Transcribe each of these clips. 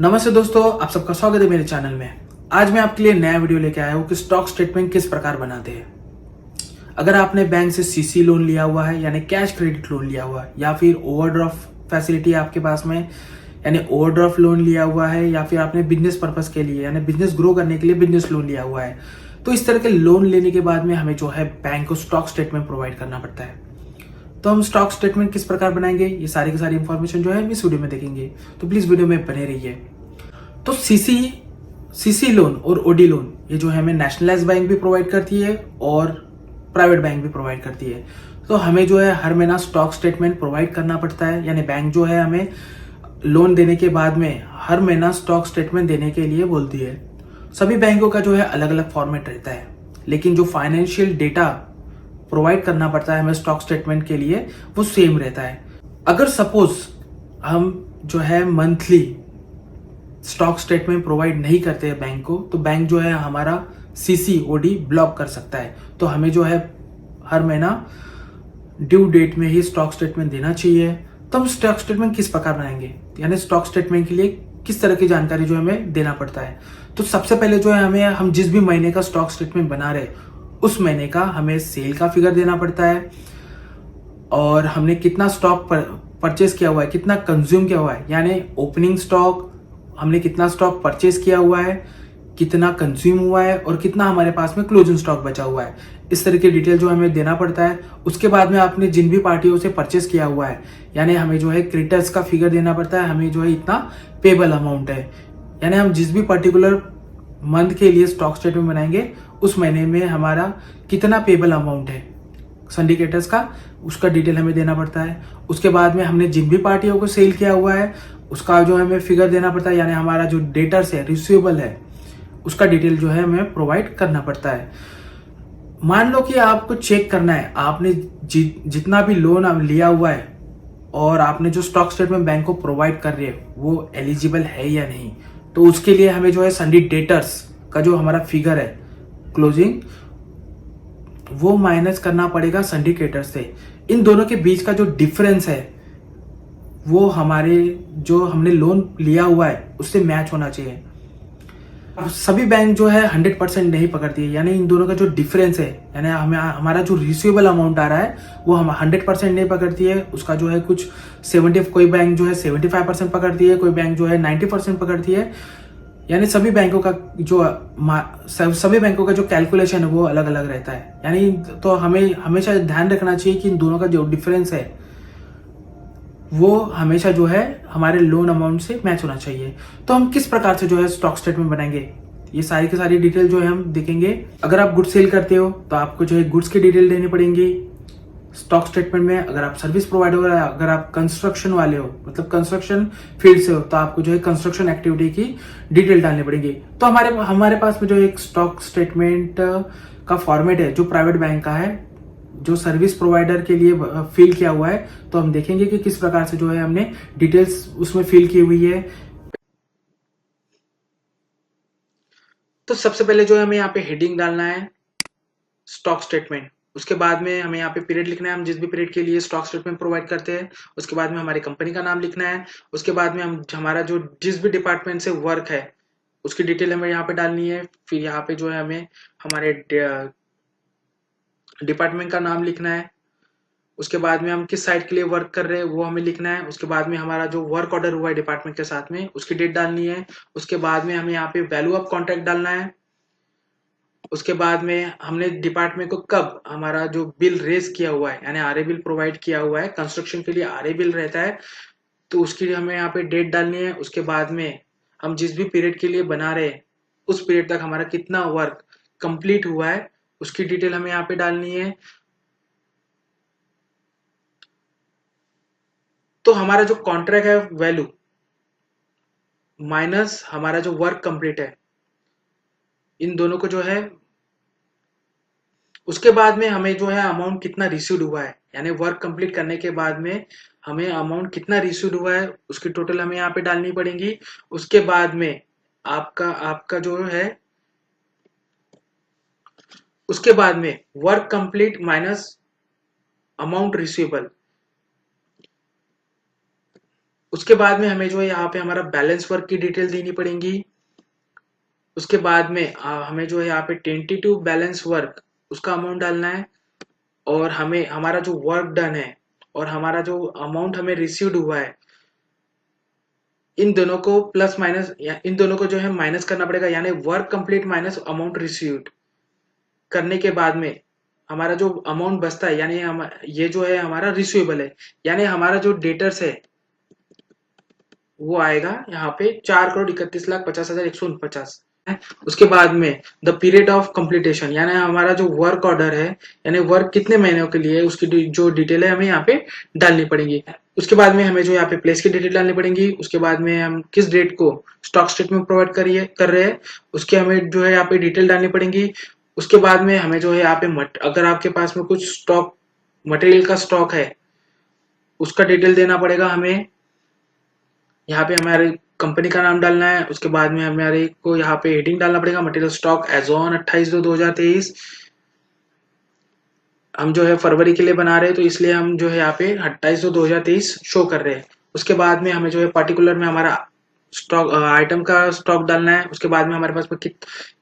नमस्ते दोस्तों, आप सबका स्वागत है मेरे चैनल में। आज मैं आपके लिए नया वीडियो लेके आया हूँ कि स्टॉक स्टेटमेंट किस प्रकार बनाते हैं। अगर आपने बैंक से सीसी लोन लिया हुआ है यानी कैश क्रेडिट लोन लिया हुआ है, या फिर ओवरड्राफ्ट फैसिलिटी आपके पास में यानी ओवरड्राफ्ट लोन लिया हुआ है, या फिर आपने बिजनेस पर्पस के लिए यानी बिजनेस ग्रो करने के लिए बिजनेस लोन लिया हुआ है, तो इस तरह के लोन लेने के बाद में हमें जो है बैंक को स्टॉक स्टेटमेंट प्रोवाइड करना पड़ता है। तो हम स्टॉक स्टेटमेंट किस प्रकार बनाएंगे, ये सारी की सारी इंफॉर्मेशन जो है हम इस वीडियो में देखेंगे, तो प्लीज वीडियो में बने रहिए। तो सीसी लोन और ओडी लोन ये जो है हमें नेशनलाइज बैंक भी प्रोवाइड करती है और प्राइवेट बैंक भी प्रोवाइड करती है। तो हमें जो है हर महीना स्टॉक स्टेटमेंट प्रोवाइड करना पड़ता है, यानी बैंक जो है हमें लोन देने के बाद में हर महीना स्टॉक स्टेटमेंट देने के लिए बोलती है। सभी बैंकों का जो है अलग अलग फॉर्मेट रहता है, लेकिन जो फाइनेंशियल डेटा प्रोवाइड करना पड़ता है हमें स्टॉक स्टेटमेंट के लिए वो सेम रहता है। अगर सपोज हम जो है मंथली स्टॉक स्टेटमेंट प्रोवाइड नहीं करते हैं बैंक को, तो बैंक जो है हमारा सीसी ओडी ब्लॉक कर सकता है। तो हमें जो है हर महीना ड्यू डेट में ही स्टॉक स्टेटमेंट देना चाहिए। तो हम स्टॉक स्टेटमेंट किस प्रकार बनाएंगे, यानी स्टॉक स्टेटमेंट के लिए किस तरह की जानकारी जो हमें देना पड़ता है। तो सबसे पहले जो है हम जिस भी महीने का स्टॉक स्टेटमेंट बना रहे उस महीने का हमें सेल का फिगर देना पड़ता है, और हमने कितना स्टॉक परचेस किया हुआ है, कितना कंज्यूम किया हुआ है, यानी ओपनिंग स्टॉक हमने कितना स्टॉक परचेस किया हुआ है, कितना कंज्यूम हुआ है, और कितना हमारे पास में क्लोजिंग स्टॉक बचा हुआ है। इस तरह की डिटेल जो हमें देना पड़ता है। उसके बाद में आपने जिन भी पार्टियों से परचेस किया हुआ है, यानी हमें जो है क्रेडिटर्स का फिगर देना पड़ता है, हमें जो है इतना पेबल अमाउंट है। यानी हम जिस भी पर्टिकुलर मंथ के लिए स्टॉक स्टेटमेंट बनाएंगे उस महीने में हमारा कितना पेबल अमाउंट है सिंडिकेटर्स का, उसका डिटेल हमें देना पड़ता है। उसके बाद में हमने जिन भी पार्टियों को सेल किया हुआ है उसका जो हमें फिगर देना पड़ता है, यानी हमारा जो डेटर्स है, रिसीवेबल है, उसका डिटेल जो है हमें प्रोवाइड करना पड़ता है। मान लो कि आपको चेक करना है आपने जितना भी लोन लिया हुआ है और आपने जो स्टॉक स्टेटमेंट बैंक को प्रोवाइड कर रहे हैं वो एलिजिबल है या नहीं। तो उसके लिए हमें जो है सन्डी डेटर्स का जो हमारा फिगर है क्लोजिंग, वो माइनस करना पड़ेगा सिंडिकेटर से। इन दोनों के बीच का जो डिफरेंस है वो हमारे जो हमने लोन लिया हुआ है उससे मैच होना चाहिए। अब सभी बैंक जो है 100% नहीं पकड़ती है, यानी इन दोनों का जो डिफरेंस है, यानी हमें हमारा जो रिसीवेबल अमाउंट आ रहा है वो हम 100% नहीं पकड़ती है। उसका जो है कुछ 70, कोई बैंक जो है 75% पकड़ती है, कोई बैंक जो है 90% पकड़ती है। यानी सभी बैंकों का जो कैलकुलेशन है वो अलग अलग रहता है। यानी तो हमें हमेशा ध्यान रखना चाहिए कि इन दोनों का जो डिफरेंस है वो हमेशा जो है हमारे लोन अमाउंट से मैच होना चाहिए। तो हम किस प्रकार से जो है स्टॉक स्टेटमेंट बनाएंगे, ये सारी की सारी डिटेल जो है हम देखेंगे। अगर आप गुड्स सेल करते हो तो आपको जो है गुड्स की डिटेल देनी पड़ेगी स्टॉक स्टेटमेंट में। अगर आप सर्विस प्रोवाइडर हो, अगर आप कंस्ट्रक्शन वाले हो, मतलब कंस्ट्रक्शन फील्ड से हो, तो आपको जो है कंस्ट्रक्शन एक्टिविटी की डिटेल डालनी पड़ेगी। तो हमारे पास में जो एक स्टॉक स्टेटमेंट का फॉर्मेट है जो प्राइवेट बैंक का है, जो सर्विस प्रोवाइडर के लिए फिल किया हुआ है। तो हम देखेंगे कि किस प्रकार से जो है हमने डिटेल्स उसमें फिल की हुई है। तो सबसे पहले जो है हमें यहाँ पे हेडिंग डालना है स्टॉक स्टेटमेंट। उसके बाद में हमें यहाँ पे पीरियड लिखना है, हम जिस भी पीरियड के लिए स्टॉक स्टेटमेंट प्रोवाइड करते हैं। उसके बाद में हमारी कंपनी का नाम लिखना है। उसके बाद में हम हमारा जो जिस भी डिपार्टमेंट से वर्क है उसकी डिटेल हमें यहाँ पे डालनी है। फिर यहाँ पे जो है हमें हमारे डिपार्टमेंट का नाम लिखना है। उसके बाद में हम किस साइट के लिए वर्क कर रहे हैं वो हमें लिखना है। उसके बाद में हमारा जो वर्क ऑर्डर हुआ है डिपार्टमेंट के साथ में उसकी डेट डालनी है। उसके बाद में हमें यहाँ पे वैल्यू ऑफ कॉन्ट्रैक्ट डालना है। उसके बाद में हमने डिपार्टमेंट को कब हमारा जो बिल रेज किया हुआ है, यानी आरए बिल प्रोवाइड किया हुआ है, कंस्ट्रक्शन के लिए आरए बिल रहता है, तो उसकी हमें यहाँ पे डेट डालनी है। उसके बाद में हम जिस भी पीरियड के लिए बना रहे हैं उस पीरियड तक हमारा कितना वर्क कंप्लीट हुआ है उसकी डिटेल हमें यहाँ पे डालनी है। तो हमारा जो कॉन्ट्रैक्ट है वैल्यू माइनस हमारा जो वर्क कंप्लीट है, इन दोनों को जो है, उसके बाद में हमें जो है अमाउंट कितना रिसीव्ड हुआ है, यानी वर्क कंप्लीट करने के बाद में हमें अमाउंट कितना रिसीव्ड हुआ है उसकी टोटल हमें यहाँ पे डालनी पड़ेगी। उसके बाद में आपका आपका जो है, उसके बाद में work complete minus amount receivable, उसके बाद में हमें जो है यहाँ पे हमारा बैलेंस वर्क की डिटेल देनी पड़ेगी। उसके बाद में हमें जो है यहाँ पे टेंटेटिव बैलेंस वर्क उसका अमाउंट डालना है, और हमें हमारा जो वर्क डन है और हमारा जो अमाउंट हमें रिसीव्ड हुआ है, इन दोनों को प्लस माइनस इन दोनों को जो है माइनस करना पड़ेगा, यानी work complete minus amount received करने के बाद में हमारा जो अमाउंट बचता है, यानी ये जो है हमारा रिसीवेबल है, यानी हमारा जो डेटर्स है वो आएगा यहाँ पे 4,31,50,149। उसके बाद में द पीरियड ऑफ कंप्लीटेशन, यानी हमारा जो वर्क ऑर्डर है, यानी वर्क कितने महीनों के लिए, उसकी जो डिटेल है हमें यहाँ पे डालनी पड़ेगी। उसके बाद में हमें जो यहाँ पे प्लेस की डिटेल डालनी पड़ेगी। उसके बाद में हम किस डेट को स्टॉक स्टेटमेंट प्रोवाइड कर रहे हैं उसके हमें जो है यहाँ पे डिटेल डालनी पड़ेगी। उसके बाद में हमें जो है यहाँ पे अगर आपके पास में कुछ स्टॉक मटेरियल का स्टॉक है उसका डिटेल देना पड़ेगा हमें। यहाँ पे हमारे कंपनी का नाम डालना है। उसके बाद में हमारे को यहाँ पे हेडिंग डालना पड़ेगा मटेरियल स्टॉक एज ऑन 28/2/2023। हम जो है फरवरी के लिए बना रहे हैं तो इसलिए हम जो है यहाँ पे 28/2/2023 शो कर रहे हैं। उसके बाद में हमें जो है पर्टिकुलर में हमारा स्टॉक आइटम का स्टॉक डालना है। उसके बाद में हमारे पास में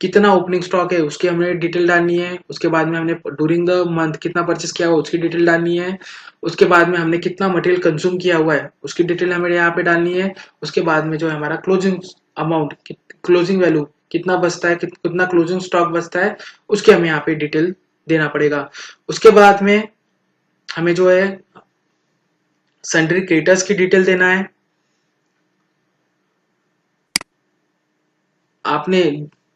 कितना ओपनिंग स्टॉक है उसकी हमें डिटेल डालनी है। उसके बाद में हमने ड्यूरिंग द मंथ कितना परचेस किया हुआ उसकी डिटेल डालनी है। उसके बाद में हमने कितना मटेरियल कंज्यूम किया हुआ है उसकी डिटेल हमें यहाँ पे डालनी है। उसके बाद में जो है हमारा क्लोजिंग अमाउंट, क्लोजिंग वैल्यू कितना बचता है, कितना क्लोजिंग स्टॉक बचता है उसके हमें यहाँ पे डिटेल देना पड़ेगा। उसके बाद में हमें जो है सन्ड्री क्रेडिटर्स की डिटेल देना है। आपने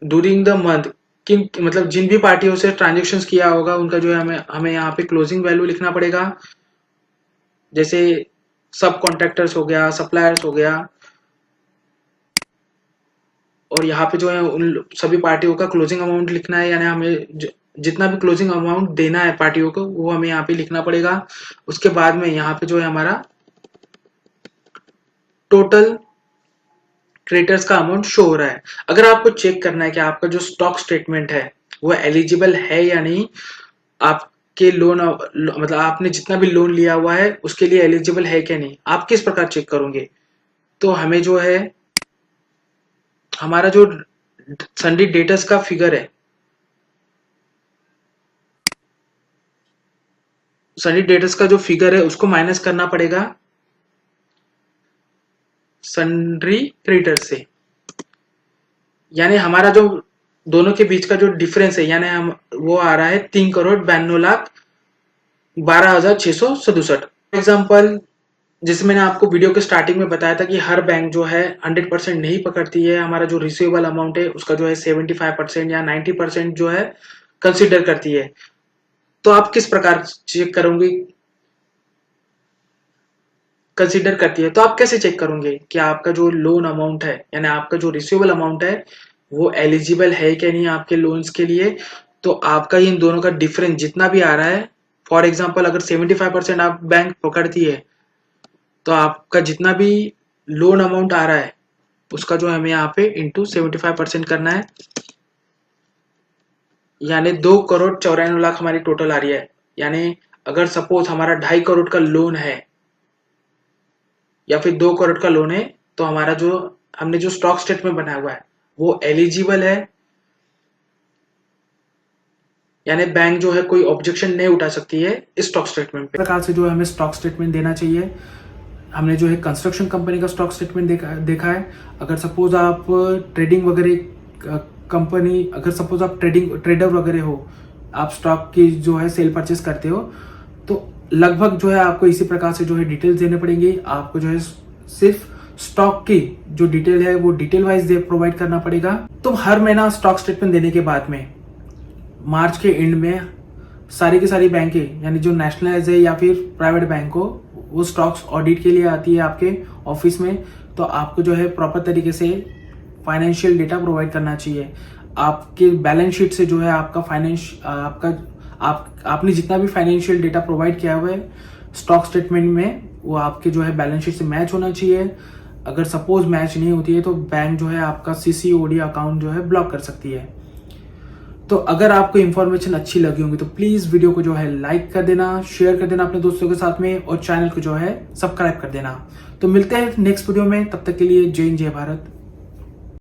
ड्यूरिंग द मंथ किन मतलब जिन भी पार्टियों से ट्रांजेक्शन्स किया होगा उनका जो है हमें यहाँ पे क्लोजिंग वैल्यू लिखना पड़ेगा। जैसे सब कॉन्ट्रैक्टर्स हो गया, सप्लायर्स हो गया, और यहाँ पे जो है उन सभी पार्टियों का क्लोजिंग अमाउंट लिखना है, यानी हमें जितना भी क्लोजिंग अमाउंट देना है पार्टियों को वो हमें यहाँ पे लिखना पड़ेगा। उसके बाद में यहाँ पे जो है हमारा टोटल क्रेडिटर्स का अमाउंट शो हो रहा है। अगर आपको चेक करना है कि आपका जो स्टॉक स्टेटमेंट है वो एलिजिबल है या नहीं, आपके लोन मतलब आपने जितना भी लोन लिया हुआ है उसके लिए एलिजिबल है क्या नहीं, आप किस प्रकार चेक करोगे? तो हमें जो है हमारा जो सन्डी डेटर्स का फिगर है, सन्डी डेटर्स का जो फिगर है उसको माइनस करना पड़ेगा सन्ड्री क्रेडिटर्स से, यानी हमारा जो दोनों के बीच का जो डिफरेंस है यानी हम वो आ रहा है 3,92,12,667। एग्जाम्पल जैसे मैंने आपको वीडियो के स्टार्टिंग में बताया था कि हर बैंक जो है 100% नहीं पकड़ती है, हमारा जो रिसीवेबल अमाउंट है उसका जो है 75% या 90% जो है कंसिडर करती है। तो आप किस प्रकार चेक करोगे? कंसिडर करती है तो आप कैसे चेक करोगे कि आपका जो लोन अमाउंट है यानी आपका जो रिसीवेबल अमाउंट है वो एलिजिबल है क्या नहीं आपके लोन्स के लिए? तो आपका इन दोनों का डिफरेंस जितना भी आ रहा है, फॉर एग्जांपल अगर 75% आप बैंक पकड़ती है तो आपका जितना भी लोन अमाउंट आ रहा है उसका जो हमें यहाँ पे इंटू 75% करना है, यानी 2,94,00,000 हमारी टोटल आ रही है। यानी अगर सपोज हमारा 2.5 करोड़ का लोन है या फिर 2 करोड़ का लोन है तो हमारा जो हमने जो स्टॉक स्टेटमेंट बनाया हुआ है वो एलिजिबल है, यानी बैंक जो है कोई ऑब्जेक्शन नहीं उठा सकती है इस स्टॉक स्टेटमेंट पे। प्रकार से जो है हमें स्टॉक स्टेटमेंट देना चाहिए। हमने जो है कंस्ट्रक्शन कंपनी का स्टॉक स्टेटमेंट देखा है। अगर सपोज आप ट्रेडिंग वगैरह कंपनी, अगर सपोज आप ट्रेडर वगैरह हो, आप स्टॉक की जो है सेल परचेस करते हो तो लगभग जो है आपको इसी प्रकार से जो है डिटेल्स देने पड़ेंगी। आपको जो है सिर्फ स्टॉक की जो डिटेल है वो डिटेल वाइज प्रोवाइड करना पड़ेगा। तो हर महीना स्टॉक स्टेटमेंट देने के बाद में मार्च के एंड में सारी की सारी बैंकें यानी जो नेशनलाइज है या फिर प्राइवेट बैंक हो वो स्टॉक्स ऑडिट के लिए आती है आपके ऑफिस में। तो आपको जो है प्रॉपर तरीके से फाइनेंशियल डेटा प्रोवाइड करना चाहिए। आपके बैलेंस शीट से जो है आपका आपने जितना भी फाइनेंशियल डेटा प्रोवाइड किया हुआ है स्टॉक स्टेटमेंट में वो आपके जो है बैलेंस शीट से मैच होना चाहिए। अगर सपोज मैच नहीं होती है तो बैंक जो है आपका CCOD अकाउंट जो है ब्लॉक कर सकती है। तो अगर आपको इन्फॉर्मेशन अच्छी लगी होगी तो प्लीज वीडियो को जो है लाइक कर देना, शेयर कर देना अपने दोस्तों के साथ में और चैनल को जो है सब्सक्राइब कर देना। तो मिलते हैं नेक्स्ट वीडियो में, तब तक के लिए जय हिंद जय भारत।